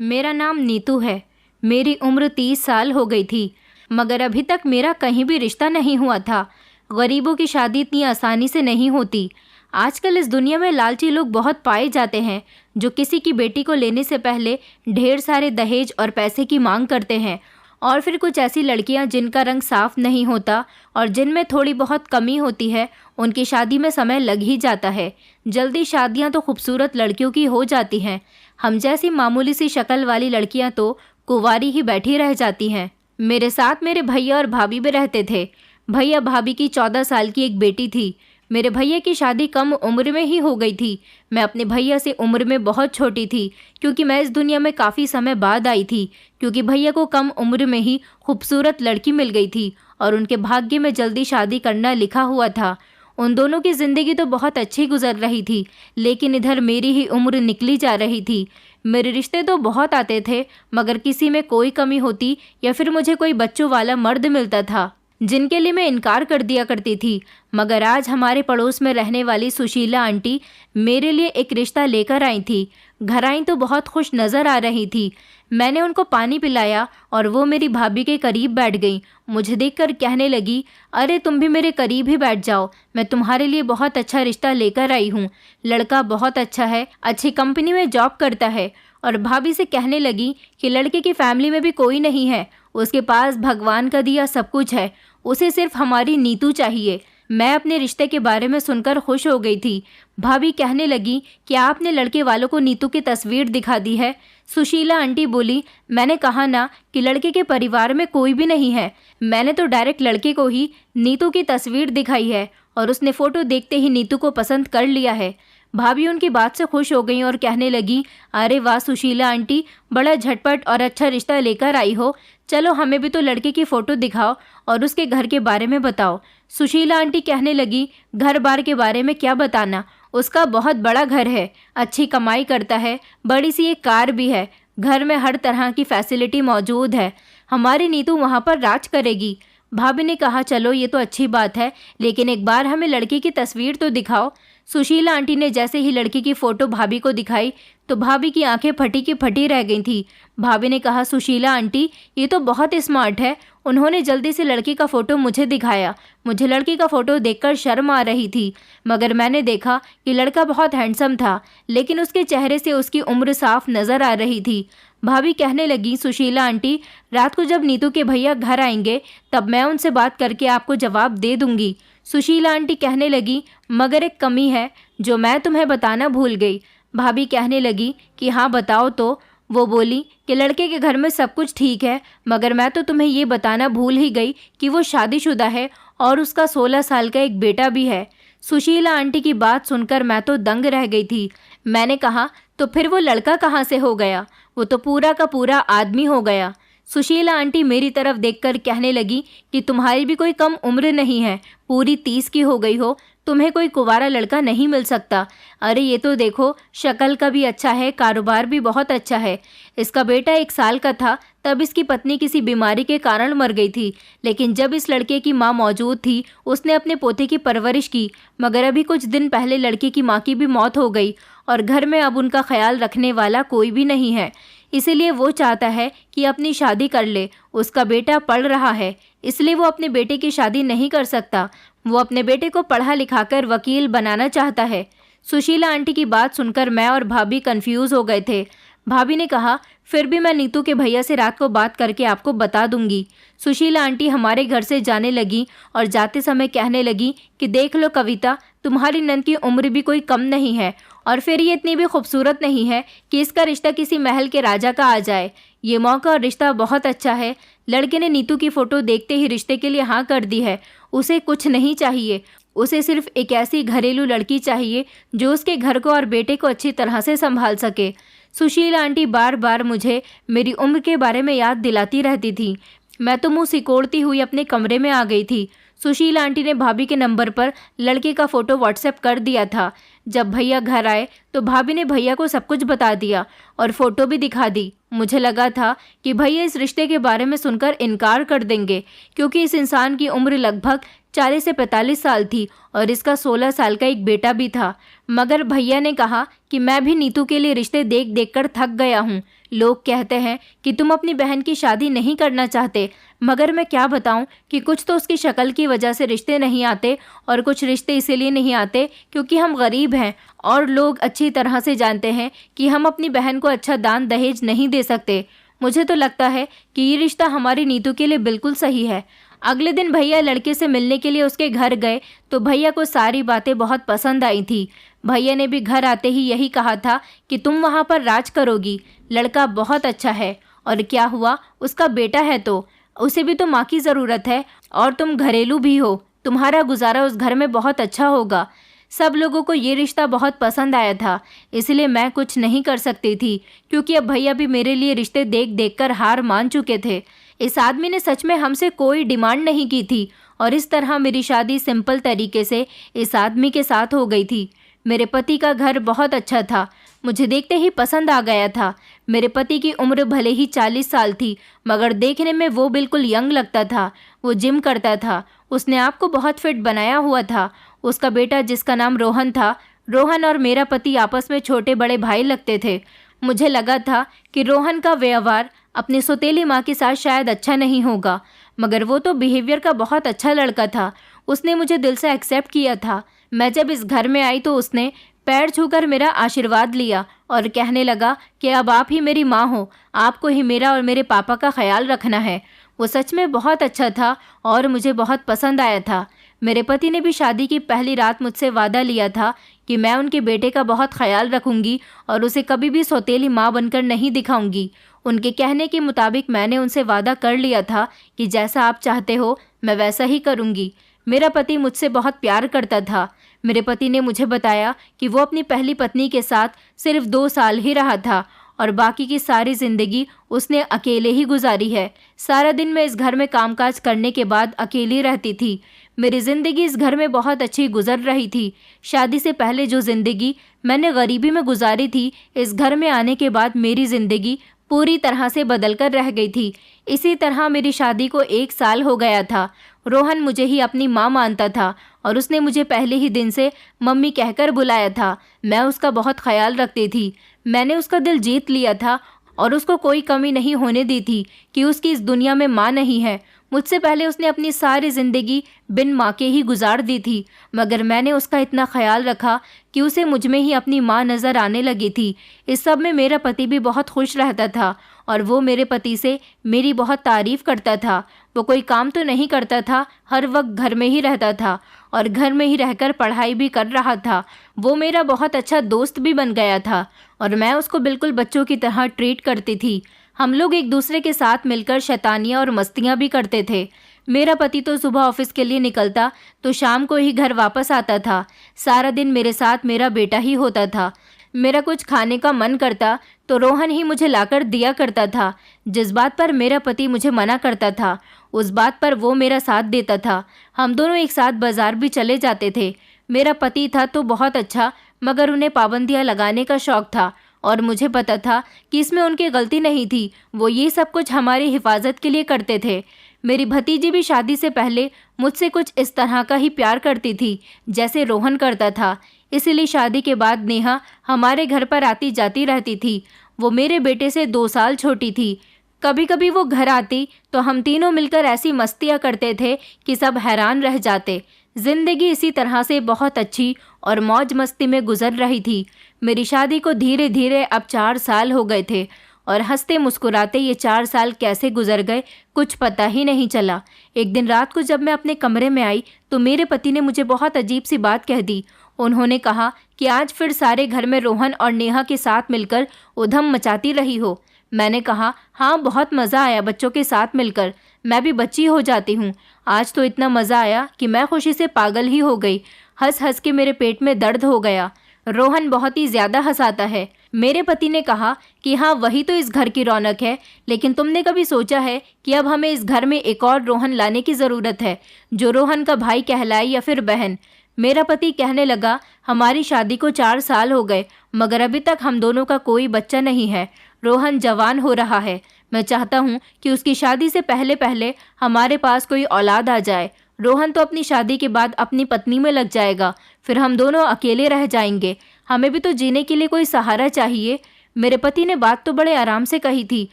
मेरा नाम नीतू है। मेरी उम्र 30 साल हो गई थी, मगर अभी तक मेरा कहीं भी रिश्ता नहीं हुआ था। गरीबों की शादी इतनी आसानी से नहीं होती। आजकल इस दुनिया में लालची लोग बहुत पाए जाते हैं, जो किसी की बेटी को लेने से पहले ढेर सारे दहेज और पैसे की मांग करते हैं। और फिर कुछ ऐसी लड़कियां जिनका रंग साफ नहीं होता और जिनमें थोड़ी बहुत कमी होती है, उनकी शादी में समय लग ही जाता है। जल्दी शादियां तो खूबसूरत लड़कियों की हो जाती हैं। हम जैसी मामूली सी शक्ल वाली लड़कियां तो कुंवारी ही बैठी रह जाती हैं। मेरे साथ मेरे भैया और भाभी भी रहते थे। भैया भाभी की 14 साल की एक बेटी थी। मेरे भैया की शादी कम उम्र में ही हो गई थी। मैं अपने भैया से उम्र में बहुत छोटी थी, क्योंकि मैं इस दुनिया में काफ़ी समय बाद आई थी। क्योंकि भैया को कम उम्र में ही खूबसूरत लड़की मिल गई थी और उनके भाग्य में जल्दी शादी करना लिखा हुआ था। उन दोनों की ज़िंदगी तो बहुत अच्छी गुजर रही थी, लेकिन इधर मेरी ही उम्र निकली जा रही थी। मेरे रिश्ते तो बहुत आते थे, मगर किसी में कोई कमी होती या फिर मुझे कोई बच्चों वाला मर्द मिलता था, जिनके लिए मैं इनकार कर दिया करती थी। मगर आज हमारे पड़ोस में रहने वाली सुशीला आंटी मेरे लिए एक रिश्ता लेकर आई थी। घर आई तो बहुत खुश नज़र आ रही थी। मैंने उनको पानी पिलाया और वो मेरी भाभी के करीब बैठ गई। मुझे देखकर कहने लगी, अरे तुम भी मेरे करीब ही बैठ जाओ, मैं तुम्हारे लिए बहुत अच्छा रिश्ता लेकर आई हूँ। लड़का बहुत अच्छा है, अच्छी कंपनी में जॉब करता है। और भाभी से कहने लगी कि लड़के की फैमिली में भी कोई नहीं है, उसके पास भगवान का दिया सब कुछ है, उसे सिर्फ हमारी नीतू चाहिए। मैं अपने रिश्ते के बारे में सुनकर खुश हो गई थी। भाभी कहने लगी कि आपने लड़के वालों को नीतू की तस्वीर दिखा दी है। सुशीला आंटी बोली, मैंने कहा ना कि लड़के के परिवार में कोई भी नहीं है। मैंने तो डायरेक्ट लड़के को ही नीतू की तस्वीर दिखाई है और उसने फ़ोटो देखते ही नीतू को पसंद कर लिया है। भाभी उनकी बात से खुश हो गई और कहने लगी, अरे वाह सुशीला आंटी, बड़ा झटपट और अच्छा रिश्ता लेकर आई हो। चलो हमें भी तो लड़के की फ़ोटो दिखाओ और उसके घर के बारे में बताओ। सुशीला आंटी कहने लगी, घर बार के बारे में क्या बताना, उसका बहुत बड़ा घर है, अच्छी कमाई करता है, बड़ी सी एक कार भी है, घर में हर तरह की फैसिलिटी मौजूद है। हमारी नीतू वहाँ पर राज करेगी। भाभी ने कहा, चलो ये तो अच्छी बात है, लेकिन एक बार हमें लड़के की तस्वीर तो दिखाओ। सुशीला आंटी ने जैसे ही लड़की की फ़ोटो भाभी को दिखाई तो भाभी की आंखें फटी की फटी रह गई थी। भाभी ने कहा, सुशीला आंटी ये तो बहुत स्मार्ट है। उन्होंने जल्दी से लड़की का फ़ोटो मुझे दिखाया। मुझे लड़की का फ़ोटो देखकर शर्म आ रही थी, मगर मैंने देखा कि लड़का बहुत हैंडसम था, लेकिन उसके चेहरे से उसकी उम्र साफ नज़र आ रही थी। भाभी कहने लगी, सुशीला आंटी रात को जब नीतू के भैया घर आएंगे तब मैं उनसे बात करके आपको जवाब दे दूंगी। सुशीला आंटी कहने लगी, मगर एक कमी है जो मैं तुम्हें बताना भूल गई। भाभी कहने लगी कि हाँ बताओ तो। वो बोली कि लड़के के घर में सब कुछ ठीक है, मगर मैं तो तुम्हें ये बताना भूल ही गई कि वो शादीशुदा है और उसका 16 साल का एक बेटा भी है। सुशीला आंटी की बात सुनकर मैं तो दंग रह गई थी। मैंने कहा, तो फिर वो लड़का कहाँ से हो गया? वो तो पूरा का पूरा आदमी हो गया। सुशीला आंटी मेरी तरफ देखकर कहने लगी कि तुम्हारी भी कोई कम उम्र नहीं है, पूरी 30 की हो गई हो, तुम्हें कोई कुंवारा लड़का नहीं मिल सकता। अरे ये तो देखो, शक्ल का भी अच्छा है, कारोबार भी बहुत अच्छा है। इसका बेटा 1 साल का था तब इसकी पत्नी किसी बीमारी के कारण मर गई थी, लेकिन जब इस लड़के की माँ मौजूद थी उसने अपने पोते की परवरिश की। मगर अभी कुछ दिन पहले लड़के की माँ की भी मौत हो गई और घर में अब उनका ख्याल रखने वाला कोई भी नहीं है। इसीलिए वो चाहता है कि अपनी शादी कर ले। उसका बेटा पढ़ रहा है, इसलिए वो अपने बेटे की शादी नहीं कर सकता। वो अपने बेटे को पढ़ा लिखाकर वकील बनाना चाहता है। सुशीला आंटी की बात सुनकर मैं और भाभी कंफ्यूज हो गए थे। भाभी ने कहा, फिर भी मैं नीतू के भैया से रात को बात करके आपको बता दूंगी। सुशीला आंटी हमारे घर से जाने लगी और जाते समय कहने लगी कि देख लो कविता, तुम्हारी नंद की उम्र भी कोई कम नहीं है और फिर ये इतनी भी खूबसूरत नहीं है कि इसका रिश्ता किसी महल के राजा का आ जाए। ये मौका और रिश्ता बहुत अच्छा है। लड़के ने नीतू की फ़ोटो देखते ही रिश्ते के लिए हाँ कर दी है। उसे कुछ नहीं चाहिए, उसे सिर्फ एक ऐसी घरेलू लड़की चाहिए जो उसके घर को और बेटे को अच्छी तरह से संभाल सके। सुशीला आंटी बार बार मुझे मेरी उम्र के बारे में याद दिलाती रहती थी। मैं तो मुँह सिकोड़ती हुई अपने कमरे में आ गई थी। सुशीला आंटी ने भाभी के नंबर पर लड़के का फ़ोटो व्हाट्सएप कर दिया था। जब भैया घर आए तो भाभी ने भैया को सब कुछ बता दिया और फ़ोटो भी दिखा दी। मुझे लगा था कि भैया इस रिश्ते के बारे में सुनकर इनकार कर देंगे, क्योंकि इस इंसान की उम्र लगभग 40 से 45 साल थी और इसका 16 साल का एक बेटा भी था। मगर भैया ने कहा कि मैं भी नीतू के लिए रिश्ते देख देख कर थक गया हूँ। लोग कहते हैं कि तुम अपनी बहन की शादी नहीं करना चाहते, मगर मैं क्या बताऊं कि कुछ तो उसकी शक्ल की वजह से रिश्ते नहीं आते और कुछ रिश्ते इसीलिए नहीं आते क्योंकि हम गरीब हैं और लोग अच्छी तरह से जानते हैं कि हम अपनी बहन को अच्छा दान दहेज नहीं दे सकते। मुझे तो लगता है कि ये रिश्ता हमारी नीतू के लिए बिल्कुल सही है। अगले दिन भैया लड़के से मिलने के लिए उसके घर गए तो भैया को सारी बातें बहुत पसंद आई थी। भैया ने भी घर आते ही यही कहा था कि तुम वहाँ पर राज करोगी, लड़का बहुत अच्छा है। और क्या हुआ, उसका बेटा है तो उसे भी तो माँ की ज़रूरत है और तुम घरेलू भी हो, तुम्हारा गुजारा उस घर में बहुत अच्छा होगा। सब लोगों को ये रिश्ता बहुत पसंद आया था, इसलिए मैं कुछ नहीं कर सकती थी क्योंकि अब भैया भी मेरे लिए रिश्ते देख देख कर हार मान चुके थे। इस आदमी ने सच में हमसे कोई डिमांड नहीं की थी और इस तरह मेरी शादी सिंपल तरीके से इस आदमी के साथ हो गई थी। मेरे पति का घर बहुत अच्छा था, मुझे देखते ही पसंद आ गया था। मेरे पति की उम्र भले ही 40 साल थी, मगर देखने में वो बिल्कुल यंग लगता था। वो जिम करता था, उसने आपको बहुत फिट बनाया हुआ था। उसका बेटा जिसका नाम रोहन था, रोहन और मेरा पति आपस में छोटे बड़े भाई लगते थे। मुझे लगा था कि रोहन का व्यवहार अपनी सौतेली माँ के साथ शायद अच्छा नहीं होगा, मगर वो तो बिहेवियर का बहुत अच्छा लड़का था। उसने मुझे दिल से एक्सेप्ट किया था। मैं जब इस घर में आई तो उसने पैर छूकर मेरा आशीर्वाद लिया और कहने लगा कि अब आप ही मेरी माँ हो, आपको ही मेरा और मेरे पापा का ख्याल रखना है। वो सच में बहुत अच्छा था और मुझे बहुत पसंद आया था। मेरे पति ने भी शादी की पहली रात मुझसे वादा लिया था कि मैं उनके बेटे का बहुत ख्याल रखूंगी और उसे कभी भी सौतेली माँ बनकर नहीं दिखाऊंगी। उनके कहने के मुताबिक मैंने उनसे वादा कर लिया था कि जैसा आप चाहते हो मैं वैसा ही करूंगी। मेरा पति मुझसे बहुत प्यार करता था। मेरे पति ने मुझे बताया कि वो अपनी पहली पत्नी के साथ सिर्फ 2 साल ही रहा था और बाकी की सारी ज़िंदगी उसने अकेले ही गुजारी है। सारा दिन मैं इस घर में कामकाज करने के बाद अकेली रहती थी। मेरी ज़िंदगी इस घर में बहुत अच्छी गुजर रही थी। शादी से पहले जो ज़िंदगी मैंने गरीबी में गुजारी थी, इस घर में आने के बाद मेरी ज़िंदगी पूरी तरह से बदल कर रह गई थी। इसी तरह मेरी शादी को 1 साल हो गया था। रोहन मुझे ही अपनी माँ मानता था और उसने मुझे पहले ही दिन से मम्मी कहकर बुलाया था। मैं उसका बहुत ख्याल रखती थी। मैंने उसका दिल जीत लिया था और उसको कोई कमी नहीं होने दी थी कि उसकी इस दुनिया में माँ नहीं है। मुझसे पहले उसने अपनी सारी ज़िंदगी बिन माँ के ही गुजार दी थी, मगर मैंने उसका इतना ख्याल रखा कि उसे मुझ में ही अपनी माँ नज़र आने लगी थी। इस सब में मेरा पति भी बहुत खुश रहता था और वो मेरे पति से मेरी बहुत तारीफ़ करता था। वो कोई काम तो नहीं करता था, हर वक्त घर में ही रहता था और घर में ही रहकर पढ़ाई भी कर रहा था। वो मेरा बहुत अच्छा दोस्त भी बन गया था और मैं उसको बिल्कुल बच्चों की तरह ट्रीट करती थी। हम लोग एक दूसरे के साथ मिलकर शैतानियाँ और मस्तियाँ भी करते थे। मेरा पति तो सुबह ऑफिस के लिए निकलता तो शाम को ही घर वापस आता था। सारा दिन मेरे साथ मेरा बेटा ही होता था। मेरा कुछ खाने का मन करता तो रोहन ही मुझे लाकर दिया करता था। जिस बात पर मेरा पति मुझे मना करता था, उस बात पर वो मेरा साथ देता था। हम दोनों एक साथ बाजार भी चले जाते थे। मेरा पति था तो बहुत अच्छा, मगर उन्हें पाबंदियाँ लगाने का शौक़ था और मुझे पता था कि इसमें उनकी गलती नहीं थी। वो ये सब कुछ हमारी हिफाजत के लिए करते थे। मेरी भतीजी भी शादी से पहले मुझसे कुछ इस तरह का ही प्यार करती थी जैसे रोहन करता था। इसलिए शादी के बाद नेहा हमारे घर पर आती जाती रहती थी। वो मेरे बेटे से 2 साल छोटी थी। कभी कभी वो घर आती तो हम तीनों मिलकर ऐसी मस्तियाँ करते थे कि सब हैरान रह जाते। जिंदगी इसी तरह से बहुत अच्छी और मौज मस्ती में गुजर रही थी। मेरी शादी को धीरे धीरे अब 4 साल हो गए थे और हंसते मुस्कुराते ये 4 साल कैसे गुजर गए कुछ पता ही नहीं चला। एक दिन रात को जब मैं अपने कमरे में आई तो मेरे पति ने मुझे बहुत अजीब सी बात कह दी। उन्होंने कहा कि आज फिर सारे घर में रोहन और नेहा के साथ मिलकर उधम मचाती रही हो। मैंने कहा, हाँ, बहुत मज़ा आया बच्चों के साथ मिलकर। मैं भी बच्ची हो जाती हूँ। आज तो इतना मज़ा आया कि मैं खुशी से पागल ही हो गई। हंस हंस के मेरे पेट में दर्द हो गया। रोहन बहुत ही ज़्यादा हंसाता है। मेरे पति ने कहा कि हाँ, वही तो इस घर की रौनक है, लेकिन तुमने कभी सोचा है कि अब हमें इस घर में एक और रोहन लाने की ज़रूरत है, जो रोहन का भाई कहलाए या फिर बहन। मेरा पति कहने लगा, हमारी शादी को 4 साल हो गए, मगर अभी तक हम दोनों का कोई बच्चा नहीं है। रोहन जवान हो रहा है। मैं चाहता हूँ कि उसकी शादी से पहले पहले हमारे पास कोई औलाद आ जाए। रोहन तो अपनी शादी के बाद अपनी पत्नी में लग जाएगा, फिर हम दोनों अकेले रह जाएंगे। हमें भी तो जीने के लिए कोई सहारा चाहिए। मेरे पति ने बात तो बड़े आराम से कही थी,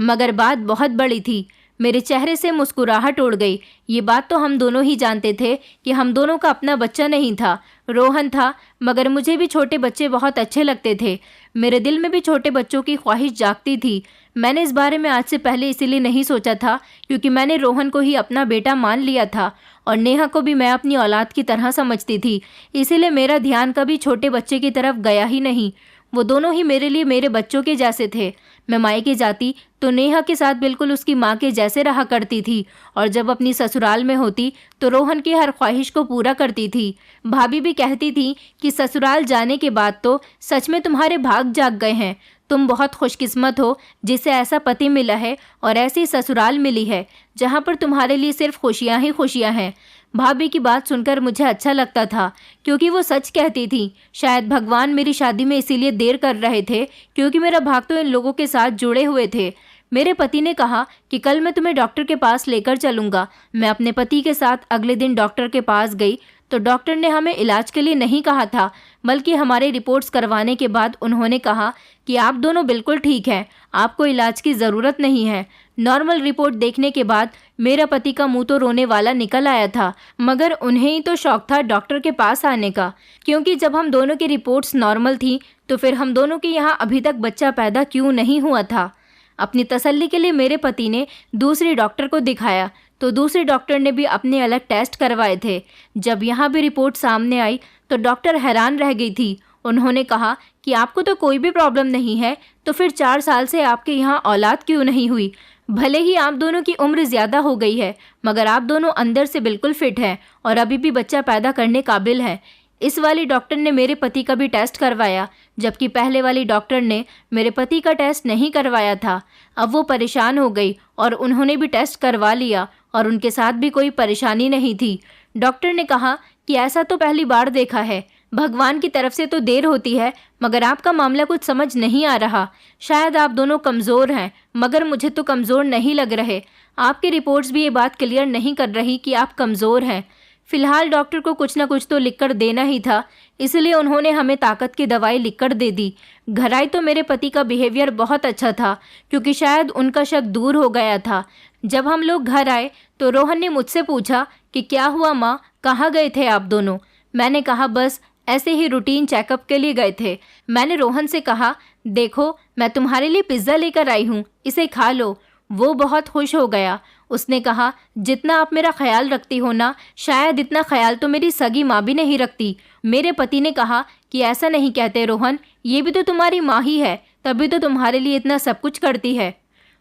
मगर बात बहुत बड़ी थी। मेरे चेहरे से मुस्कुराहट उड़ गई। ये बात तो हम दोनों ही जानते थे कि हम दोनों का अपना बच्चा नहीं था, रोहन था, मगर मुझे भी छोटे बच्चे बहुत अच्छे लगते थे। मेरे दिल में भी छोटे बच्चों की ख्वाहिश जागती थी। मैंने इस बारे में आज से पहले इसीलिए नहीं सोचा था क्योंकि मैंने रोहन को ही अपना बेटा मान लिया था और नेहा को भी मैं अपनी औलाद की तरह समझती थी। इसीलिए मेरा ध्यान कभी छोटे बच्चे की तरफ गया ही नहीं। वो दोनों ही मेरे लिए मेरे बच्चों के जैसे थे। मैं मायके जाती तो नेहा के साथ बिल्कुल उसकी माँ के जैसे रहा करती थी और जब अपनी ससुराल में होती तो रोहन की हर ख्वाहिश को पूरा करती थी। भाभी भी कहती थी कि ससुराल जाने के बाद तो सच में तुम्हारे भाग जाग गए हैं। तुम बहुत खुशकिस्मत हो जिसे ऐसा पति मिला है और ऐसी ससुराल मिली है जहाँ पर तुम्हारे लिए सिर्फ खुशियाँ ही खुशियाँ हैं। भाभी की बात सुनकर मुझे अच्छा लगता था क्योंकि वो सच कहती थी। शायद भगवान मेरी शादी में इसीलिए देर कर रहे थे क्योंकि मेरा भाग तो इन लोगों के साथ जुड़े हुए थे। मेरे पति ने कहा कि कल मैं तुम्हें डॉक्टर के पास लेकर चलूँगा। मैं अपने पति के साथ अगले दिन डॉक्टर के पास गई तो डॉक्टर ने हमें इलाज के लिए नहीं कहा था, बल्कि हमारे रिपोर्ट्स करवाने के बाद उन्होंने कहा कि आप दोनों बिल्कुल ठीक हैं, आपको इलाज की ज़रूरत नहीं है। नॉर्मल रिपोर्ट देखने के बाद मेरा पति का मुंह तो रोने वाला निकल आया था, मगर उन्हें ही तो शौक था डॉक्टर के पास आने का, क्योंकि जब हम दोनों की रिपोर्ट्स नॉर्मल थी तो फिर हम दोनों के यहाँ अभी तक बच्चा पैदा क्यों नहीं हुआ था। अपनी तसल्ली के लिए मेरे पति ने दूसरे डॉक्टर को दिखाया तो दूसरे डॉक्टर ने भी अपने अलग टेस्ट करवाए थे। जब यहाँ भी रिपोर्ट सामने आई तो डॉक्टर हैरान रह गई थी। उन्होंने कहा कि आपको तो कोई भी प्रॉब्लम नहीं है, तो फिर 4 साल से आपके यहाँ औलाद क्यों नहीं हुई। भले ही आप दोनों की उम्र ज़्यादा हो गई है, मगर आप दोनों अंदर से बिल्कुल फिट हैं और अभी भी बच्चा पैदा करने काबिल हैं। इस वाली डॉक्टर ने मेरे पति का भी टेस्ट करवाया, जबकि पहले वाली डॉक्टर ने मेरे पति का टेस्ट नहीं करवाया था। अब वो परेशान हो गई और उन्होंने भी टेस्ट करवा लिया और उनके साथ भी कोई परेशानी नहीं थी। डॉक्टर ने कहा कि ऐसा तो पहली बार देखा है, भगवान की तरफ से तो देर होती है, मगर आपका मामला कुछ समझ नहीं आ रहा। शायद आप दोनों कमज़ोर हैं, मगर मुझे तो कमज़ोर नहीं लग रहे। आपकी रिपोर्ट्स भी ये बात क्लियर नहीं कर रही कि आप कमज़ोर हैं। फिलहाल डॉक्टर को कुछ ना कुछ तो लिखकर देना ही था, इसलिए उन्होंने हमें ताकत की दवाई लिखकर दे दी। घर आई तो मेरे पति का बिहेवियर बहुत अच्छा था क्योंकि शायद उनका शक दूर हो गया था। जब हम लोग घर आए तो रोहन ने मुझसे पूछा कि क्या हुआ माँ, कहाँ गए थे आप दोनों। मैंने कहा बस ऐसे ही रूटीन चेकअप के लिए गए थे। मैंने रोहन से कहा देखो मैं तुम्हारे लिए पिज़्ज़ा लेकर आई हूँ, इसे खा लो। वो बहुत खुश हो गया। उसने कहा जितना आप मेरा ख्याल रखती हो ना, शायद इतना ख्याल तो मेरी सगी माँ भी नहीं रखती। मेरे पति ने कहा कि ऐसा नहीं कहते रोहन, ये भी तो तुम्हारी माँ ही है, तभी तो तुम्हारे लिए इतना सब कुछ करती है।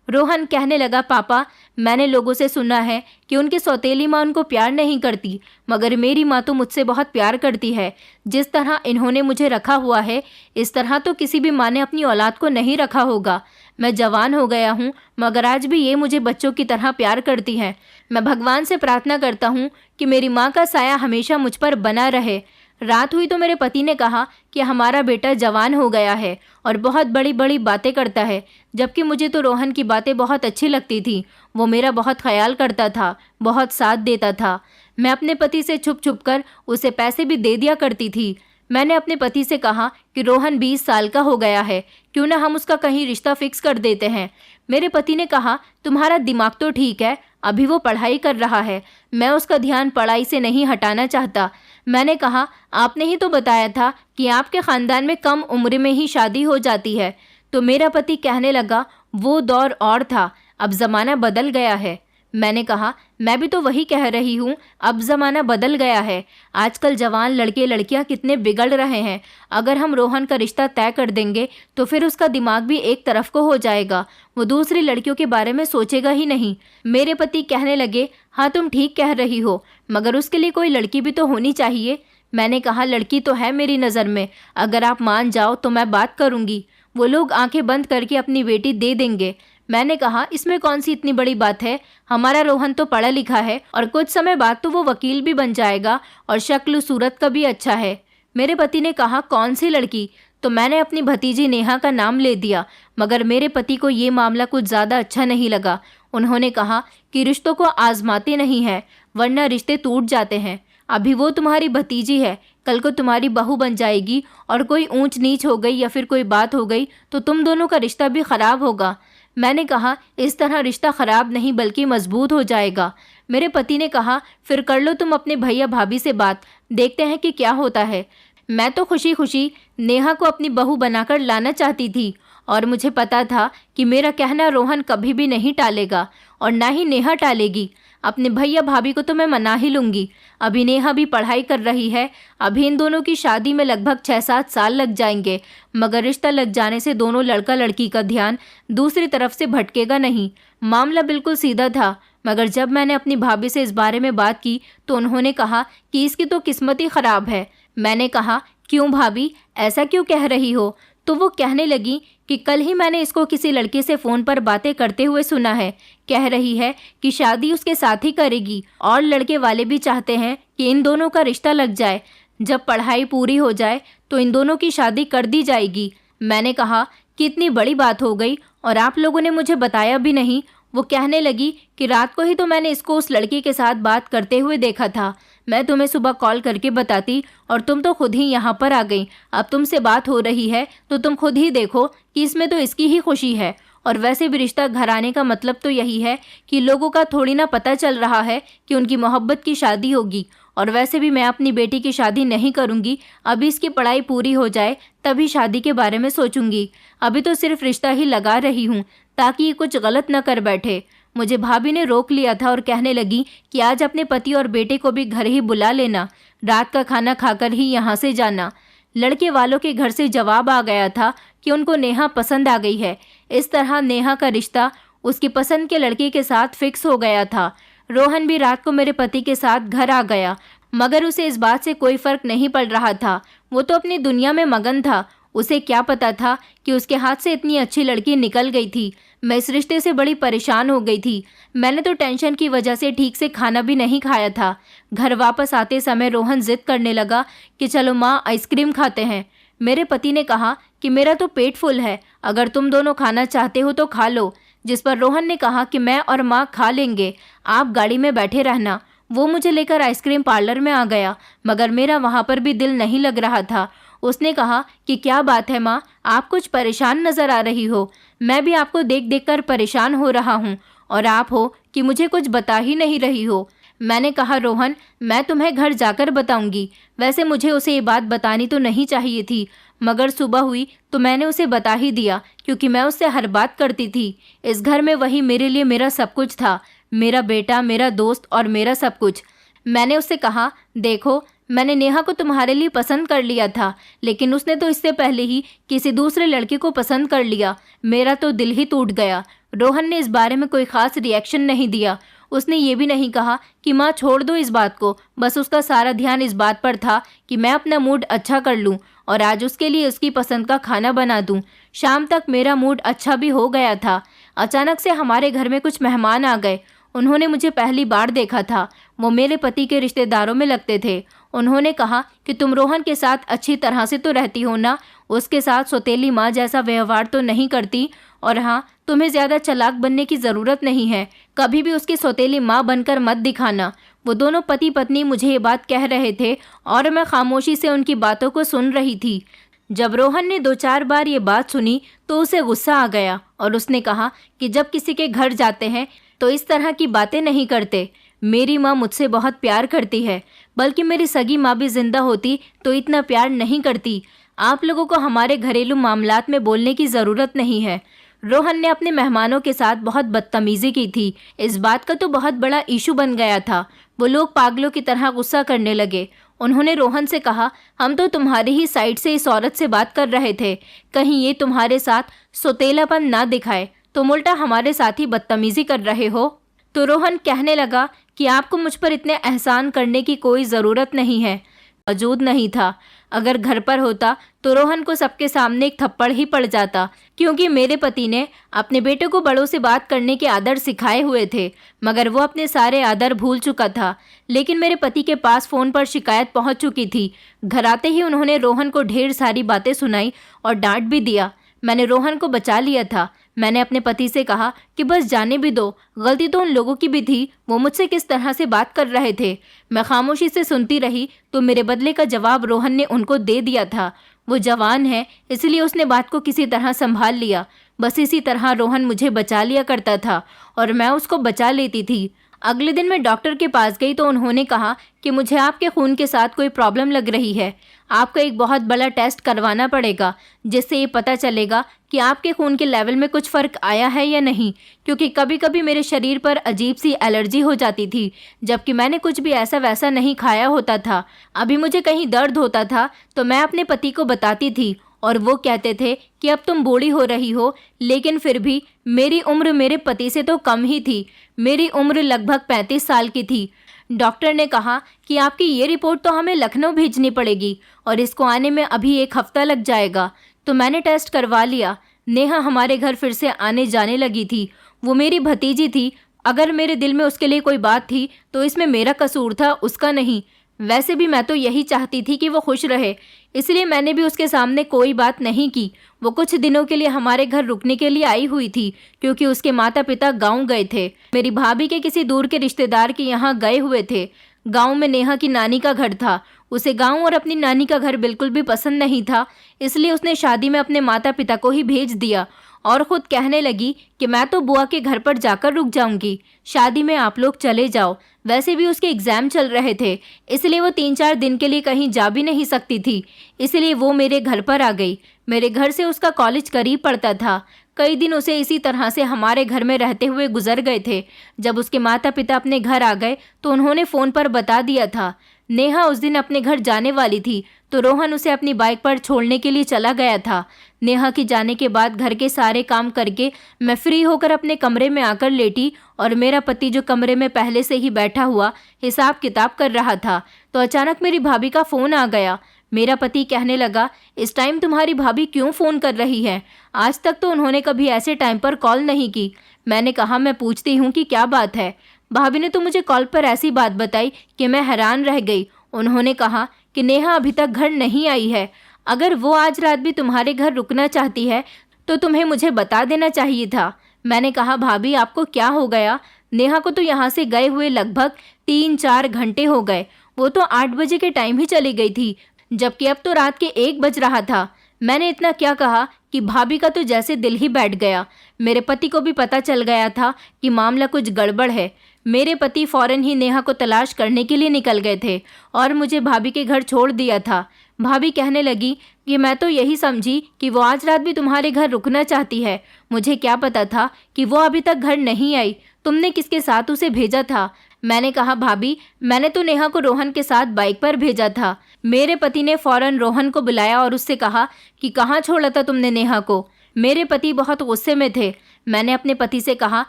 रोहन कहने लगा पापा, मैंने लोगों से सुना है कि उनकी सौतेली माँ उनको प्यार नहीं करती, मगर मेरी माँ तो मुझसे बहुत प्यार करती है। जिस तरह इन्होंने मुझे रखा हुआ है, इस तरह तो किसी भी माँ ने अपनी औलाद को नहीं रखा होगा। मैं जवान हो गया हूँ, मगर आज भी ये मुझे बच्चों की तरह प्यार करती हैं। मैं भगवान से प्रार्थना करता हूँ कि मेरी माँ का साया हमेशा मुझ पर बना रहे। रात हुई तो मेरे पति ने कहा कि हमारा बेटा जवान हो गया है और बहुत बड़ी बड़ी बातें करता है, जबकि मुझे तो रोहन की बातें बहुत अच्छी लगती थी। वो मेरा बहुत ख्याल करता था, बहुत साथ देता था। मैं अपने पति से छुप छुप कर उसे पैसे भी दे दिया करती थी। मैंने अपने पति से कहा कि रोहन 20 साल का हो गया है, क्यों ना हम उसका कहीं रिश्ता फिक्स कर देते हैं। मेरे पति ने कहा तुम्हारा दिमाग तो ठीक है, अभी वो पढ़ाई कर रहा है, मैं उसका ध्यान पढ़ाई से नहीं हटाना चाहता। मैंने कहा आपने ही तो बताया था कि आपके ख़ानदान में कम उम्र में ही शादी हो जाती है। तो मेरा पति कहने लगा वो दौर और था, अब ज़माना बदल गया है। मैंने कहा मैं भी तो वही कह रही हूँ, अब ज़माना बदल गया है। आजकल जवान लड़के लड़कियाँ कितने बिगड़ रहे हैं। अगर हम रोहन का रिश्ता तय कर देंगे तो फिर उसका दिमाग भी एक तरफ को हो जाएगा, वो दूसरी लड़कियों के बारे में सोचेगा ही नहीं। मेरे पति कहने लगे हाँ तुम ठीक कह रही हो, मगर उसके लिए कोई लड़की भी तो होनी चाहिए। मैंने कहा लड़की तो है मेरी नज़र में, अगर आप मान जाओ तो मैं बात करूँगी। वो लोग आंखें बंद करके अपनी बेटी दे देंगे। मैंने कहा इसमें कौन सी इतनी बड़ी बात है, हमारा रोहन तो पढ़ा लिखा है और कुछ समय बाद तो वो वकील भी बन जाएगा और शक्ल सूरत का भी अच्छा है। मेरे पति ने कहा कौन सी लड़की, तो मैंने अपनी भतीजी नेहा का नाम ले दिया, मगर मेरे पति को ये मामला कुछ ज़्यादा अच्छा नहीं लगा। उन्होंने कहा कि रिश्तों को आजमाते नहीं है, वरना रिश्ते टूट जाते हैं। अभी वो तुम्हारी भतीजी है, कल को तुम्हारी बहू बन जाएगी और कोई ऊंच नीच हो गई या फिर कोई बात हो गई तो तुम दोनों का रिश्ता भी खराब होगा। मैंने कहा इस तरह रिश्ता खराब नहीं बल्कि मजबूत हो जाएगा। मेरे पति ने कहा फिर कर लो तुम अपने भैया भाभी से बात, देखते हैं कि क्या होता है। मैं तो खुशी खुशी नेहा को अपनी बहू बनाकर लाना चाहती थी और मुझे पता था कि मेरा कहना रोहन कभी भी नहीं टालेगा और ना ही नेहा टालेगी। अपने भैया भाभी को तो मैं मना ही लूँगी। अभी नेहा भी पढ़ाई कर रही है, अभी इन दोनों की शादी में लगभग 6-7 साल लग जाएंगे, मगर रिश्ता लग जाने से दोनों लड़का लड़की का ध्यान दूसरी तरफ से भटकेगा नहीं। मामला बिल्कुल सीधा था, मगर जब मैंने अपनी भाभी से इस बारे में बात की तो उन्होंने कहा कि इसकी तो किस्मत ही ख़राब है। मैंने कहा क्यों भाभी, ऐसा क्यों कह रही हो? तो वो कहने लगी कि कल ही मैंने इसको किसी लड़के से फ़ोन पर बातें करते हुए सुना है। कह रही है कि शादी उसके साथ ही करेगी और लड़के वाले भी चाहते हैं कि इन दोनों का रिश्ता लग जाए। जब पढ़ाई पूरी हो जाए तो इन दोनों की शादी कर दी जाएगी। मैंने कहा कि इतनी बड़ी बात हो गई और आप लोगों ने मुझे बताया भी नहीं। वो कहने लगी कि रात को ही तो मैंने इसको उस लड़की के साथ बात करते हुए देखा था। मैं तुम्हें सुबह कॉल करके बताती और तुम तो खुद ही यहाँ पर आ गई। अब तुमसे बात हो रही है तो तुम खुद ही देखो कि इसमें तो इसकी ही खुशी है। और वैसे भी रिश्ता घर आने का मतलब तो यही है कि लोगों का थोड़ी ना पता चल रहा है कि उनकी मोहब्बत की शादी होगी। और वैसे भी मैं अपनी बेटी की शादी नहीं करूँगी, अभी इसकी पढ़ाई पूरी हो जाए तभी शादी के बारे में सोचूंगी। अभी तो सिर्फ रिश्ता ही लगा रही हूँ ताकि ये कुछ गलत न कर बैठे। मुझे भाभी ने रोक लिया था और कहने लगी कि आज अपने पति और बेटे को भी घर ही बुला लेना, रात का खाना खाकर ही यहाँ से जाना। लड़के वालों के घर से जवाब आ गया था कि उनको नेहा पसंद आ गई है। इस तरह नेहा का रिश्ता उसकी पसंद के लड़के के साथ फिक्स हो गया था। रोहन भी रात को मेरे पति के साथ घर आ गया, मगर उसे इस बात से कोई फर्क नहीं पड़ रहा था। वो तो अपनी दुनिया में मगन था। उसे क्या पता था कि उसके हाथ से इतनी अच्छी लड़की निकल गई थी। मैं इस रिश्ते से बड़ी परेशान हो गई थी। मैंने तो टेंशन की वजह से ठीक से खाना भी नहीं खाया था। घर वापस आते समय रोहन जिद करने लगा कि चलो माँ आइसक्रीम खाते हैं। मेरे पति ने कहा कि मेरा तो पेट फुल है, अगर तुम दोनों खाना चाहते हो तो खा लो। जिस पर रोहन ने कहा कि मैं और माँ खा लेंगे, आप गाड़ी में बैठे रहना। वो मुझे लेकर आइसक्रीम पार्लर में आ गया, मगर मेरा वहाँ पर भी दिल नहीं लग रहा था। उसने कहा कि क्या बात है माँ, आप कुछ परेशान नज़र आ रही हो। मैं भी आपको देख देख कर परेशान हो रहा हूँ और आप हो कि मुझे कुछ बता ही नहीं रही हो। मैंने कहा रोहन, मैं तुम्हें घर जाकर बताऊंगी। वैसे मुझे उसे ये बात बतानी तो नहीं चाहिए थी, मगर सुबह हुई तो मैंने उसे बता ही दिया क्योंकि मैं उससे हर बात करती थी। इस घर में वही मेरे लिए मेरा सब कुछ था, मेरा बेटा, मेरा दोस्त और मेरा सब कुछ। मैंने उससे कहा देखो, मैंने नेहा को तुम्हारे लिए पसंद कर लिया था, लेकिन उसने तो इससे पहले ही किसी दूसरे लड़के को पसंद कर लिया। मेरा तो दिल ही टूट गया। रोहन ने इस बारे में कोई ख़ास रिएक्शन नहीं दिया। उसने ये भी नहीं कहा कि माँ छोड़ दो इस बात को, बस उसका सारा ध्यान इस बात पर था कि मैं अपना मूड अच्छा कर लूँ और आज उसके लिए उसकी पसंद का खाना बना दूँ। शाम तक मेरा मूड अच्छा भी हो गया था। अचानक से हमारे घर में कुछ मेहमान आ गए। उन्होंने मुझे पहली बार देखा था। वो मेरे पति के रिश्तेदारों में लगते थे। उन्होंने कहा कि तुम रोहन के साथ अच्छी तरह से तो रहती हो ना, उसके साथ सौतेली माँ जैसा व्यवहार तो नहीं करती, और हाँ, तुम्हें ज़्यादा चालाक बनने की ज़रूरत नहीं है, कभी भी उसकी सौतेली माँ बनकर मत दिखाना। वो दोनों पति पत्नी मुझे ये बात कह रहे थे और मैं खामोशी से उनकी बातों को सुन रही थी। जब रोहन ने 2-4 बार ये बात सुनी तो उसे गुस्सा आ गया और उसने कहा कि जब किसी के घर जाते हैं तो इस तरह की बातें नहीं करते। मेरी माँ मुझसे बहुत प्यार करती है, बल्कि मेरी सगी माँ भी जिंदा होती तो इतना प्यार नहीं करती। आप लोगों को हमारे घरेलू मामलात में बोलने की ज़रूरत नहीं है। रोहन ने अपने मेहमानों के साथ बहुत बदतमीज़ी की थी। इस बात का तो बहुत बड़ा इशू बन गया था। वो लोग पागलों की तरह गुस्सा करने लगे। उन्होंने रोहन से कहा, हम तो तुम्हारी ही साइड से इस औरत से बात कर रहे थे, कहीं ये तुम्हारे साथ सौतेलापन ना दिखाए, तुम उल्टा हमारे साथ ही बदतमीज़ी कर रहे हो। तो रोहन कहने लगा कि आपको मुझ पर इतने एहसान करने की कोई ज़रूरत नहीं है। मौजूद नहीं था। अगर घर पर होता तो रोहन को सबके सामने एक थप्पड़ ही पड़ जाता, क्योंकि मेरे पति ने अपने बेटे को बड़ों से बात करने के आदर सिखाए हुए थे, मगर वो अपने सारे आदर भूल चुका था। लेकिन मेरे पति के पास फ़ोन पर शिकायत पहुंच चुकी थी। घर आते ही उन्होंने रोहन को ढेर सारी बातें सुनाई और डांट भी दिया। मैंने रोहन को बचा लिया था। मैंने अपने पति से कहा कि बस जाने भी दो, गलती तो उन लोगों की भी थी, वो मुझसे किस तरह से बात कर रहे थे। मैं खामोशी से सुनती रही तो मेरे बदले का जवाब रोहन ने उनको दे दिया था। वो जवान है, इसलिए उसने बात को किसी तरह संभाल लिया। बस इसी तरह रोहन मुझे बचा लिया करता था और मैं उसको बचा लेती थी। अगले दिन मैं डॉक्टर के पास गई तो उन्होंने कहा कि मुझे आपके खून के साथ कोई प्रॉब्लम लग रही है। आपको एक बहुत बड़ा टेस्ट करवाना पड़ेगा, जिससे ये पता चलेगा कि आपके खून के लेवल में कुछ फ़र्क आया है या नहीं, क्योंकि कभी कभी मेरे शरीर पर अजीब सी एलर्जी हो जाती थी, जबकि मैंने कुछ भी ऐसा वैसा नहीं खाया होता था। अभी मुझे कहीं दर्द होता था तो मैं अपने पति को बताती थी और वो कहते थे कि अब तुम बूढ़ी हो रही हो, लेकिन फिर भी मेरी उम्र मेरे पति से तो कम ही थी। मेरी उम्र लगभग 35 साल की थी। डॉक्टर ने कहा कि आपकी ये रिपोर्ट तो हमें लखनऊ भेजनी पड़ेगी और इसको आने में अभी 1 हफ्ता लग जाएगा। तो मैंने टेस्ट करवा लिया। नेहा हमारे घर फिर से आने जाने लगी थी। वो मेरी भतीजी थी। अगर मेरे दिल में उसके लिए कोई बात थी तो इसमें मेरा कसूर था, उसका नहीं। वैसे भी मैं तो यही चाहती थी कि वो खुश रहे, इसलिए मैंने भी उसके सामने कोई बात नहीं की। वो कुछ दिनों के लिए हमारे घर रुकने के लिए आई हुई थी, क्योंकि उसके माता पिता गांव गए थे। मेरी भाभी के किसी दूर के रिश्तेदार के यहाँ गए हुए थे। गांव में नेहा की नानी का घर था। उसे गांव और अपनी नानी का घर बिल्कुल भी पसंद नहीं था, इसलिए उसने शादी में अपने माता पिता को ही भेज दिया और ख़ुद कहने लगी कि मैं तो बुआ के घर पर जाकर रुक जाऊंगी, शादी में आप लोग चले जाओ। वैसे भी उसके एग्ज़ाम चल रहे थे, इसलिए वो 3-4 दिन के लिए कहीं जा भी नहीं सकती थी, इसलिए वो मेरे घर पर आ गई। मेरे घर से उसका कॉलेज करीब पड़ता था। कई दिन उसे इसी तरह से हमारे घर में रहते हुए गुजर गए थे। जब उसके माता पिता अपने घर आ गए तो उन्होंने फ़ोन पर बता दिया था। नेहा उस दिन अपने घर जाने वाली थी तो रोहन उसे अपनी बाइक पर छोड़ने के लिए चला गया था। नेहा के जाने के बाद घर के सारे काम करके मैं फ्री होकर अपने कमरे में आकर लेटी और मेरा पति जो कमरे में पहले से ही बैठा हुआ हिसाब किताब कर रहा था, तो अचानक मेरी भाभी का फ़ोन आ गया। मेरा पति कहने लगा, इस टाइम तुम्हारी भाभी क्यों फ़ोन कर रही है? आज तक तो उन्होंने कभी ऐसे टाइम पर कॉल नहीं की। मैंने कहा, मैं पूछती हूँ कि क्या बात है। भाभी ने तो मुझे कॉल पर ऐसी बात बताई कि मैं हैरान रह गई। उन्होंने कहा कि नेहा अभी तक घर नहीं आई है। अगर वो आज रात भी तुम्हारे घर रुकना चाहती है तो तुम्हें मुझे बता देना चाहिए था। मैंने कहा, भाभी आपको क्या हो गया? नेहा को तो यहाँ से गए हुए लगभग 3-4 घंटे हो गए। वो तो 8 बजे के टाइम ही चली गई थी, जबकि अब तो रात के 1 बज रहा था। मैंने इतना क्या कहा कि भाभी का तो जैसे दिल ही बैठ गया। मेरे पति को भी पता चल गया था कि मामला कुछ गड़बड़ है। मेरे पति फौरन ही नेहा को तलाश करने के लिए निकल गए थे और मुझे भाभी के घर छोड़ दिया था। भाभी कहने लगी कि मैं तो यही समझी कि वो आज रात भी तुम्हारे घर रुकना चाहती है। मुझे क्या पता था कि वो अभी तक घर नहीं आई। तुमने किसके साथ उसे भेजा था? मैंने कहा, भाभी मैंने तो नेहा को रोहन के साथ बाइक पर भेजा था। मेरे पति ने फौरन रोहन को बुलाया और उससे कहा कि कहाँ छोड़ा था तुमने नेहा को? मेरे पति बहुत गुस्से में थे। मैंने अपने पति से कहा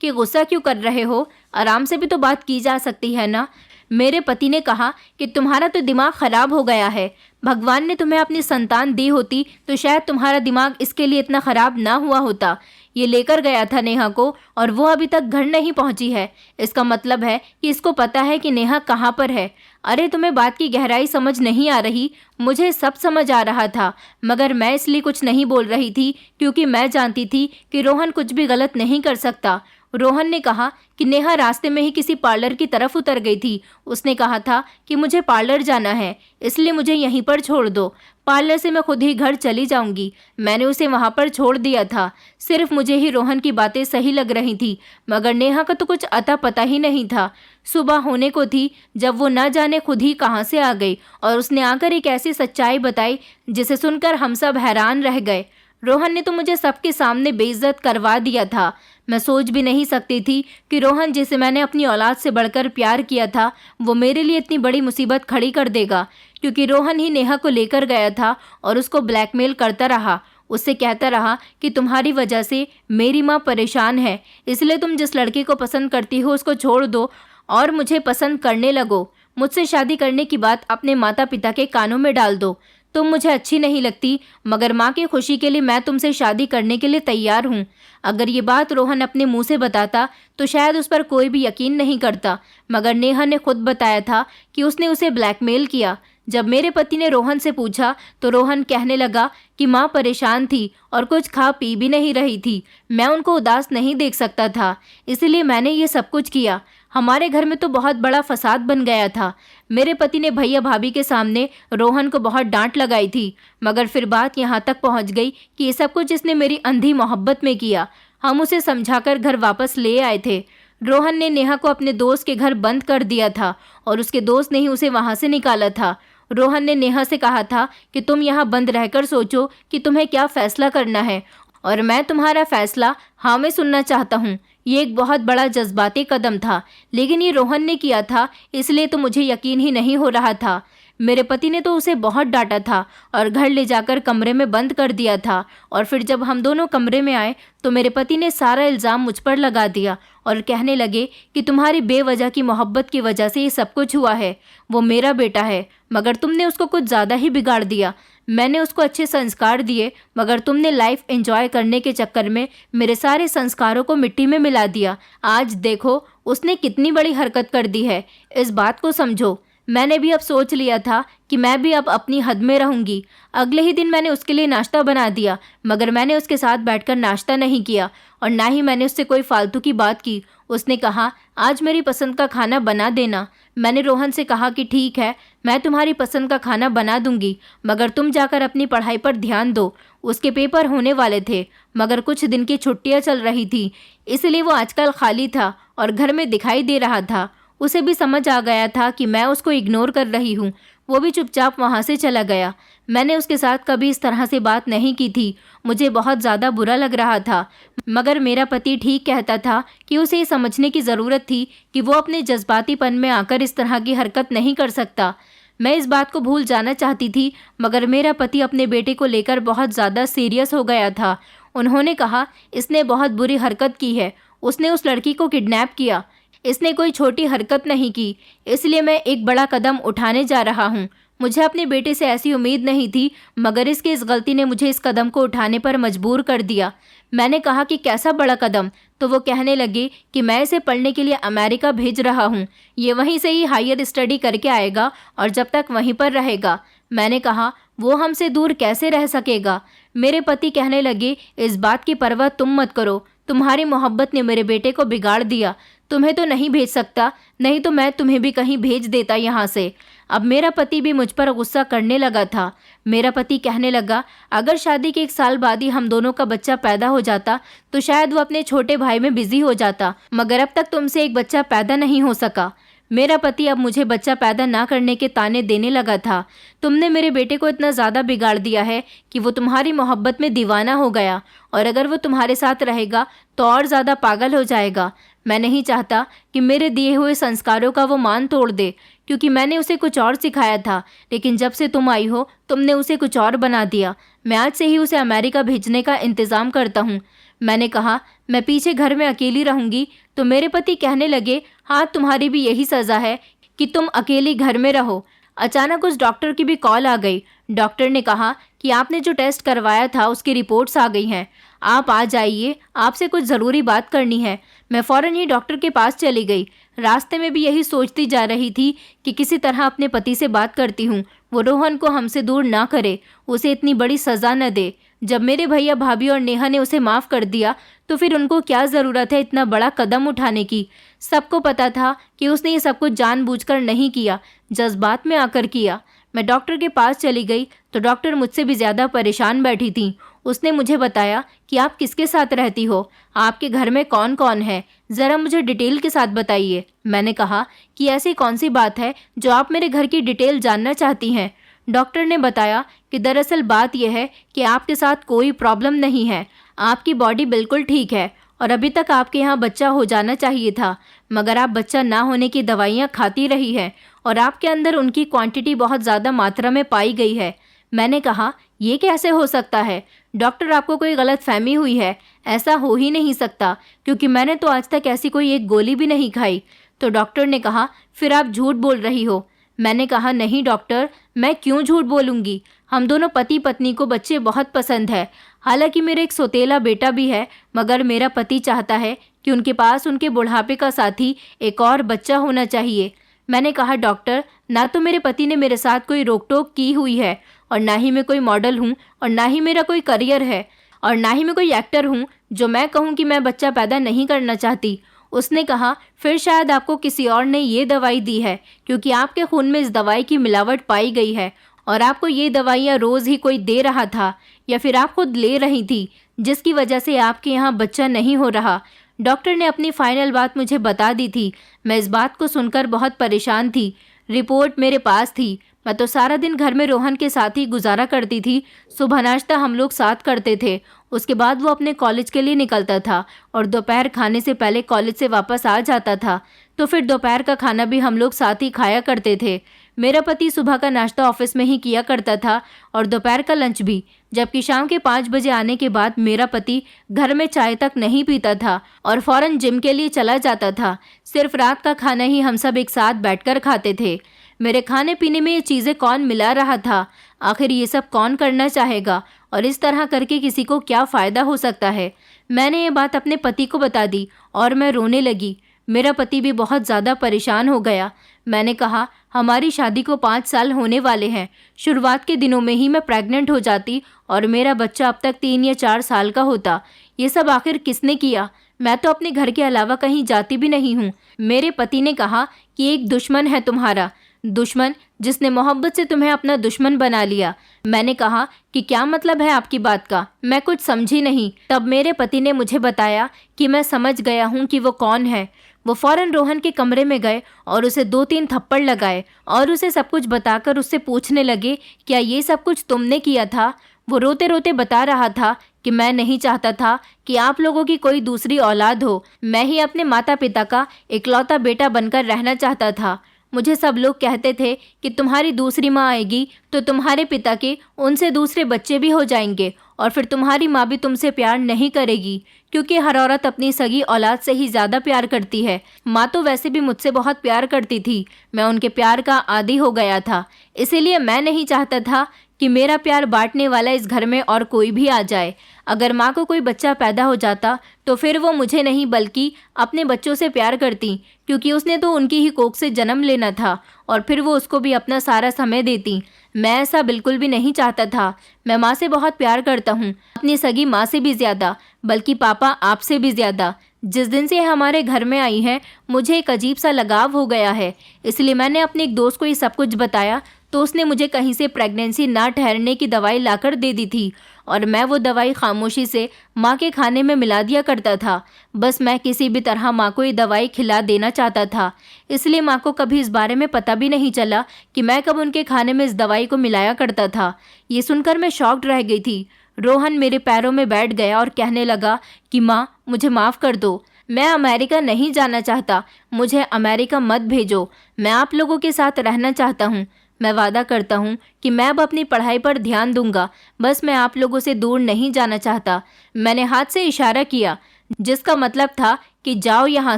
कि गुस्सा क्यों कर रहे हो, आराम से भी तो बात की जा सकती है ना। मेरे पति ने कहा कि तुम्हारा तो दिमाग ख़राब हो गया है। भगवान ने तुम्हें अपनी संतान दी होती तो शायद तुम्हारा दिमाग इसके लिए इतना ख़राब ना हुआ होता। ये लेकर गया था नेहा को और वो अभी तक घर नहीं पहुंची है। इसका मतलब है कि इसको पता है कि नेहा कहाँ पर है। अरे तुम्हें बात की गहराई समझ नहीं आ रही? मुझे सब समझ आ रहा था, मगर मैं इसलिए कुछ नहीं बोल रही थी क्योंकि मैं जानती थी कि रोहन कुछ भी गलत नहीं कर सकता। रोहन ने कहा कि नेहा रास्ते में ही किसी पार्लर की तरफ उतर गई थी। उसने कहा था कि मुझे पार्लर जाना है, इसलिए मुझे यहीं पर छोड़ दो। पार्लर से मैं खुद ही घर चली जाऊंगी। मैंने उसे वहां पर छोड़ दिया था। सिर्फ मुझे ही रोहन की बातें सही लग रही थी, मगर नेहा का तो कुछ अता पता ही नहीं था। सुबह होने को थी जब वो न जाने खुद ही कहाँ से आ गई और उसने आकर एक ऐसी सच्चाई बताई जिसे सुनकर हम सब हैरान रह गए। रोहन ने तो मुझे सबके सामने बेइज्जत करवा दिया था। मैं सोच भी नहीं सकती थी कि रोहन, जिसे मैंने अपनी औलाद से बढ़कर प्यार किया था, वो मेरे लिए इतनी बड़ी मुसीबत खड़ी कर देगा, क्योंकि रोहन ही नेहा को लेकर गया था और उसको ब्लैकमेल करता रहा। उससे कहता रहा कि तुम्हारी वजह से मेरी माँ परेशान है, इसलिए तुम जिस लड़के को पसंद करती हो उसको छोड़ दो और मुझे पसंद करने लगो। मुझसे शादी करने की बात अपने माता पिता के कानों में डाल दो। तुम मुझे अच्छी नहीं लगती, मगर माँ की खुशी के लिए मैं तुमसे शादी करने के लिए तैयार हूँ। अगर ये बात रोहन अपने मुंह से बताता तो शायद उस पर कोई भी यकीन नहीं करता, मगर नेहा ने खुद बताया था कि उसने उसे ब्लैकमेल किया। जब मेरे पति ने रोहन से पूछा तो रोहन कहने लगा कि माँ परेशान थी और कुछ खा पी भी नहीं रही थी। मैं उनको उदास नहीं देख सकता था, इसलिए मैंने ये सब कुछ किया। हमारे घर में तो बहुत बड़ा फसाद बन गया था। मेरे पति ने भैया भाभी के सामने रोहन को बहुत डांट लगाई थी, मगर फिर बात यहाँ तक पहुँच गई कि ये सब कुछ इसने मेरी अंधी मोहब्बत में किया। हम उसे समझाकर घर वापस ले आए थे। रोहन ने नेहा को अपने दोस्त के घर बंद कर दिया था और उसके दोस्त ने ही उसे वहाँ से निकाला था। रोहन ने नेहा से कहा था कि तुम यहाँ बंद रहकर सोचो कि तुम्हें क्या फैसला करना है, और मैं तुम्हारा फैसला हाँ में सुनना चाहता हूँ। ये एक बहुत बड़ा जज्बाती कदम था, लेकिन ये रोहन ने किया था, इसलिए तो मुझे यकीन ही नहीं हो रहा था। मेरे पति ने तो उसे बहुत डांटा था और घर ले जाकर कमरे में बंद कर दिया था, और फिर जब हम दोनों कमरे में आए तो मेरे पति ने सारा इल्ज़ाम मुझ पर लगा दिया और कहने लगे कि तुम्हारी बेवजह की मोहब्बत की वजह से ये सब कुछ हुआ है। वो मेरा बेटा है, मगर तुमने उसको कुछ ज़्यादा ही बिगाड़ दिया। मैंने उसको अच्छे संस्कार दिए, मगर तुमने लाइफ एंजॉय करने के चक्कर में मेरे सारे संस्कारों को मिट्टी में मिला दिया। आज देखो उसने कितनी बड़ी हरकत कर दी है, इस बात को समझो। मैंने भी अब सोच लिया था कि मैं भी अब अपनी हद में रहूंगी। अगले ही दिन मैंने उसके लिए नाश्ता बना दिया, मगर मैंने उसके साथ बैठकर नाश्ता नहीं किया और ना ही मैंने उससे कोई फालतू की बात की। उसने कहा, आज मेरी पसंद का खाना बना देना। मैंने रोहन से कहा कि ठीक है, मैं तुम्हारी पसंद का खाना बना दूंगी, मगर तुम जाकर अपनी पढ़ाई पर ध्यान दो। उसके पेपर होने वाले थे, मगर कुछ दिन की छुट्टियां चल रही थी, इसलिए वो आजकल खाली था और घर में दिखाई दे रहा था। उसे भी समझ आ गया था कि मैं उसको इग्नोर कर रही हूँ। वो भी चुपचाप वहाँ से चला गया। मैंने उसके साथ कभी इस तरह से बात नहीं की थी। मुझे बहुत ज़्यादा बुरा लग रहा था, मगर मेरा पति ठीक कहता था कि उसे ये समझने की ज़रूरत थी कि वो अपने जज्बातीपन में आकर इस तरह की हरकत नहीं कर सकता। मैं इस बात को भूल जाना चाहती थी, मगर मेरा पति अपने बेटे को लेकर बहुत ज़्यादा सीरियस हो गया था। उन्होंने कहा, इसने बहुत बुरी हरकत की है, उसने उस लड़की को किडनैप किया। इसने कोई छोटी हरकत नहीं की, इसलिए मैं एक बड़ा कदम उठाने जा रहा हूँ। मुझे अपने बेटे से ऐसी उम्मीद नहीं थी, मगर इसकी इस गलती ने मुझे इस कदम को उठाने पर मजबूर कर दिया। मैंने कहा कि कैसा बड़ा कदम? तो वो कहने लगे कि मैं इसे पढ़ने के लिए अमेरिका भेज रहा हूँ। ये वहीं से ही हायर स्टडी करके आएगा और जब तक वहीं पर रहेगा। मैंने कहा, वो हमसे दूर कैसे रह सकेगा? मेरे पति कहने लगे, इस बात की परवाह तुम मत करो, तुम्हारी मोहब्बत ने मेरे बेटे को बिगाड़ दिया। तुम्हें तो नहीं भेज सकता, नहीं तो मैं तुम्हें भी कहीं भेज देता यहाँ से। अब मेरा पति भी मुझ पर गुस्सा करने लगा था। मेरा पति कहने लगा, अगर शादी के 1 साल बाद ही हम दोनों का बच्चा पैदा हो जाता तो शायद वो अपने छोटे भाई में बिजी हो जाता, मगर अब तक तुमसे एक बच्चा पैदा नहीं हो सका। मेरा पति अब मुझे बच्चा पैदा ना करने के ताने देने लगा था। तुमने मेरे बेटे को इतना ज़्यादा बिगाड़ दिया है कि वो तुम्हारी मोहब्बत में दीवाना हो गया, और अगर वो तुम्हारे साथ रहेगा तो और ज़्यादा पागल हो जाएगा। मैं नहीं चाहता कि मेरे दिए हुए संस्कारों का वो मान तोड़ दे, क्योंकि मैंने उसे कुछ और सिखाया था, लेकिन जब से तुम आई हो तुमने उसे कुछ और बना दिया। मैं आज से ही उसे अमेरिका भेजने का इंतज़ाम करता हूँ। मैंने कहा, मैं पीछे घर में अकेली रहूँगी। तो मेरे पति कहने लगे, हाँ, तुम्हारी भी यही सज़ा है कि तुम अकेली घर में रहो। अचानक उस डॉक्टर की भी कॉल आ गई। डॉक्टर ने कहा कि आपने जो टेस्ट करवाया था उसकी रिपोर्ट्स आ गई हैं, आप आ जाइए, आपसे कुछ ज़रूरी बात करनी है। मैं फ़ौरन ही डॉक्टर के पास चली गई। रास्ते में भी यही सोचती जा रही थी कि किसी तरह अपने पति से बात करती हूँ, वो रोहन को हमसे दूर ना करे, उसे इतनी बड़ी सज़ा न दे। जब मेरे भैया भाभी और नेहा ने उसे माफ़ कर दिया तो फिर उनको क्या ज़रूरत है इतना बड़ा कदम उठाने की? सबको पता था कि उसने ये सब कुछ जानबूझकर नहीं किया, जज्बात में आकर किया। मैं डॉक्टर के पास चली गई तो डॉक्टर मुझसे भी ज़्यादा परेशान बैठी थी। उसने मुझे बताया कि आप किसके साथ रहती हो, आपके घर में कौन कौन है, ज़रा मुझे डिटेल के साथ बताइए। मैंने कहा कि ऐसी कौन सी बात है जो आप मेरे घर की डिटेल जानना चाहती हैं? डॉक्टर ने बताया कि दरअसल बात यह है कि आपके साथ कोई प्रॉब्लम नहीं है, आपकी बॉडी बिल्कुल ठीक है और अभी तक आपके यहाँ बच्चा हो जाना चाहिए था, मगर आप बच्चा ना होने की दवाइयाँ खाती रही हैं और आपके अंदर उनकी क्वांटिटी बहुत ज़्यादा मात्रा में पाई गई है। मैंने कहा, ये कैसे हो सकता है? डॉक्टर, आपको कोई गलत फहमी हुई है, ऐसा हो ही नहीं सकता, क्योंकि मैंने तो आज तक ऐसी कोई एक गोली भी नहीं खाई। तो डॉक्टर ने कहा, फिर आप झूठ बोल रही हो। मैंने कहा, नहीं डॉक्टर, मैं क्यों झूठ बोलूँगी। हम दोनों पति पत्नी को बच्चे बहुत पसंद है। हालांकि मेरा एक सौतेला बेटा भी है, मगर मेरा पति चाहता है कि उनके पास उनके बुढ़ापे का साथी एक और बच्चा होना चाहिए। मैंने कहा, डॉक्टर, ना तो मेरे पति ने मेरे साथ कोई रोक टोक की हुई है, और ना ही मैं कोई मॉडल हूँ, और ना ही मेरा कोई करियर है, और ना ही मैं कोई एक्टर हूँ जो मैं कहूँ कि मैं बच्चा पैदा नहीं करना चाहती। उसने कहा, फिर शायद आपको किसी और ने ये दवाई दी है, क्योंकि आपके खून में इस दवाई की मिलावट पाई गई है, और आपको ये दवाइयाँ रोज़ ही कोई दे रहा था, या फिर आप खुद ले रही थी, जिसकी वजह से आपके यहाँ बच्चा नहीं हो रहा। डॉक्टर ने अपनी फाइनल बात मुझे बता दी थी। मैं इस बात को सुनकर बहुत परेशान थी। रिपोर्ट मेरे पास थी। मैं तो सारा दिन घर में रोहन के साथ ही गुजारा करती थी। सुबह नाश्ता हम लोग साथ करते थे, उसके बाद वो अपने कॉलेज के लिए निकलता था, और दोपहर खाने से पहले कॉलेज से वापस आ जाता था, तो फिर दोपहर का खाना भी हम लोग साथ ही खाया करते थे। मेरा पति सुबह का नाश्ता ऑफिस में ही किया करता था, और दोपहर का लंच भी, जबकि शाम के 5 बजे आने के बाद मेरा पति घर में चाय तक नहीं पीता था और फौरन जिम के लिए चला जाता था। सिर्फ रात का खाना ही हम सब एक साथ बैठकर खाते थे। मेरे खाने पीने में ये चीज़ें कौन मिला रहा था? आखिर ये सब कौन करना चाहेगा, और इस तरह करके किसी को क्या फ़ायदा हो सकता है? मैंने ये बात अपने पति को बता दी, और मैं रोने लगी। मेरा पति भी बहुत ज़्यादा परेशान हो गया। मैंने कहा, हमारी शादी को 5 साल होने वाले हैं। शुरुआत के दिनों में ही मैं प्रेग्नेंट हो जाती, और मेरा बच्चा अब तक 3 या 4 साल का होता। ये सब आखिर किसने किया? मैं तो अपने घर के अलावा कहीं जाती भी नहीं हूँ। मेरे पति ने कहा कि एक दुश्मन है तुम्हारा, दुश्मन जिसने मोहब्बत से तुम्हें अपना दुश्मन बना लिया। मैंने कहा कि क्या मतलब है आपकी बात का? मैं कुछ समझी नहीं। तब मेरे पति ने मुझे बताया कि मैं समझ गया हूँ कि वो कौन है। वो फौरन रोहन के कमरे में गए और उसे 2-3 थप्पड़ लगाए, और उसे सब कुछ बताकर उससे पूछने लगे, क्या ये सब कुछ तुमने किया था? वो रोते रोते बता रहा था कि मैं नहीं चाहता था कि आप लोगों की कोई दूसरी औलाद हो। मैं ही अपने माता पिता का इकलौता बेटा बनकर रहना चाहता था। मुझे सब लोग कहते थे कि तुम्हारी दूसरी माँ आएगी तो तुम्हारे पिता के उनसे दूसरे बच्चे भी हो जाएंगे, और फिर तुम्हारी माँ भी तुमसे प्यार नहीं करेगी, क्योंकि हर औरत अपनी सगी औलाद से ही ज़्यादा प्यार करती है। माँ तो वैसे भी मुझसे बहुत प्यार करती थी। मैं उनके प्यार का आदी हो गया था। इसीलिए मैं नहीं चाहता था कि मेरा प्यार बांटने वाला इस घर में और कोई भी आ जाए। अगर माँ को कोई बच्चा पैदा हो जाता तो फिर वो मुझे नहीं बल्कि अपने बच्चों से प्यार करती, क्योंकि उसने तो उनकी ही कोख से जन्म लेना था, और फिर वो उसको भी अपना सारा समय देती। मैं ऐसा बिल्कुल भी नहीं चाहता था। मैं माँ से बहुत प्यार करता हूँ, अपनी सगी माँ से भी ज़्यादा, बल्कि पापा आपसे भी ज़्यादा। जिस दिन से हमारे घर में आई हैं, मुझे एक अजीब सा लगाव हो गया है। इसलिए मैंने अपने एक दोस्त को ये सब कुछ बताया, तो उसने मुझे कहीं से प्रेगनेंसी ना ठहरने की दवाई लाकर दे दी थी, और मैं वो दवाई खामोशी से माँ के खाने में मिला दिया करता था। बस मैं किसी भी तरह माँ को ये दवाई खिला देना चाहता था। इसलिए माँ को कभी इस बारे में पता भी नहीं चला कि मैं कब उनके खाने में इस दवाई को मिलाया करता था। ये सुनकर मैं शॉक्ड रह गई थी। रोहन मेरे पैरों में बैठ गया और कहने लगा कि माँ, मुझे माफ़ कर दो। मैं अमेरिका नहीं जाना चाहता। मुझे अमेरिका मत भेजो। मैं आप लोगों के साथ रहना चाहता हूँ। मैं वादा करता हूँ कि मैं अब अपनी पढ़ाई पर ध्यान दूंगा। बस मैं आप लोगों से दूर नहीं जाना चाहता। मैंने हाथ से इशारा किया, जिसका मतलब था कि जाओ यहाँ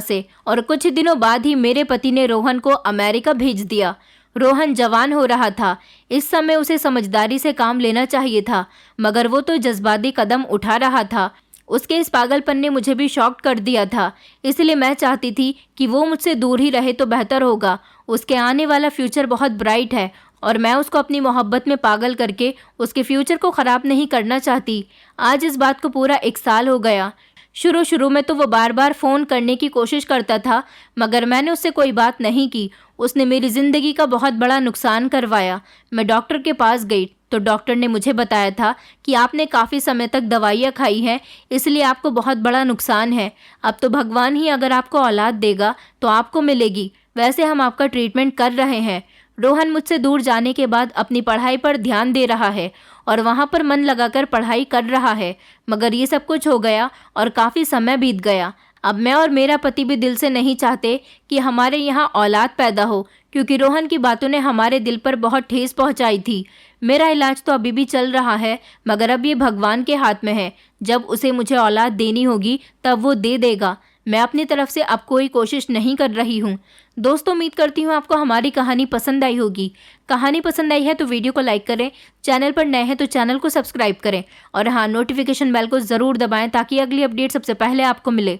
से, और कुछ दिनों बाद ही मेरे पति ने रोहन को अमेरिका भेज दिया। रोहन जवान हो रहा था। इस समय उसे समझदारी से काम लेना चाहिए था, मगर वो तो जज्बाती कदम उठा रहा था। उसके इस पागलपन ने मुझे भी शॉक कर दिया था। इसलिए मैं चाहती थी कि वो मुझसे दूर ही रहे तो बेहतर होगा। उसके आने वाला फ्यूचर बहुत ब्राइट है, और मैं उसको अपनी मोहब्बत में पागल करके उसके फ्यूचर को ख़राब नहीं करना चाहती। आज इस बात को पूरा 1 साल हो गया। शुरू में तो वो बार बार फ़ोन करने की कोशिश करता था, मगर मैंने उससे कोई बात नहीं की। उसने मेरी ज़िंदगी का बहुत बड़ा नुकसान करवाया। मैं डॉक्टर के पास गई तो डॉक्टर ने मुझे बताया था कि आपने काफ़ी समय तक दवाइयाँ खाई हैं, इसलिए आपको बहुत बड़ा नुकसान है। अब तो भगवान ही अगर आपको औलाद देगा तो आपको मिलेगी। वैसे हम आपका ट्रीटमेंट कर रहे हैं। रोहन मुझसे दूर जाने के बाद अपनी पढ़ाई पर ध्यान दे रहा है और वहाँ पर मन लगाकर पढ़ाई कर रहा है, मगर ये सब कुछ हो गया और काफ़ी समय बीत गया। अब मैं और मेरा पति भी दिल से नहीं चाहते कि हमारे यहाँ औलाद पैदा हो, क्योंकि रोहन की बातों ने हमारे दिल पर बहुत ठेस पहुँचाई थी। मेरा इलाज तो अभी भी चल रहा है, मगर अब ये भगवान के हाथ में है। जब उसे मुझे औलाद देनी होगी तब वो दे देगा। मैं अपनी तरफ से अब कोई कोशिश नहीं कर रही हूँ। दोस्तों, उम्मीद करती हूँ आपको हमारी कहानी पसंद आई होगी। कहानी पसंद आई है तो वीडियो को लाइक करें, चैनल पर नए हैं तो चैनल को सब्सक्राइब करें और हाँ, नोटिफिकेशन बेल को ज़रूर दबाएं ताकि अगली अपडेट सबसे पहले आपको मिले।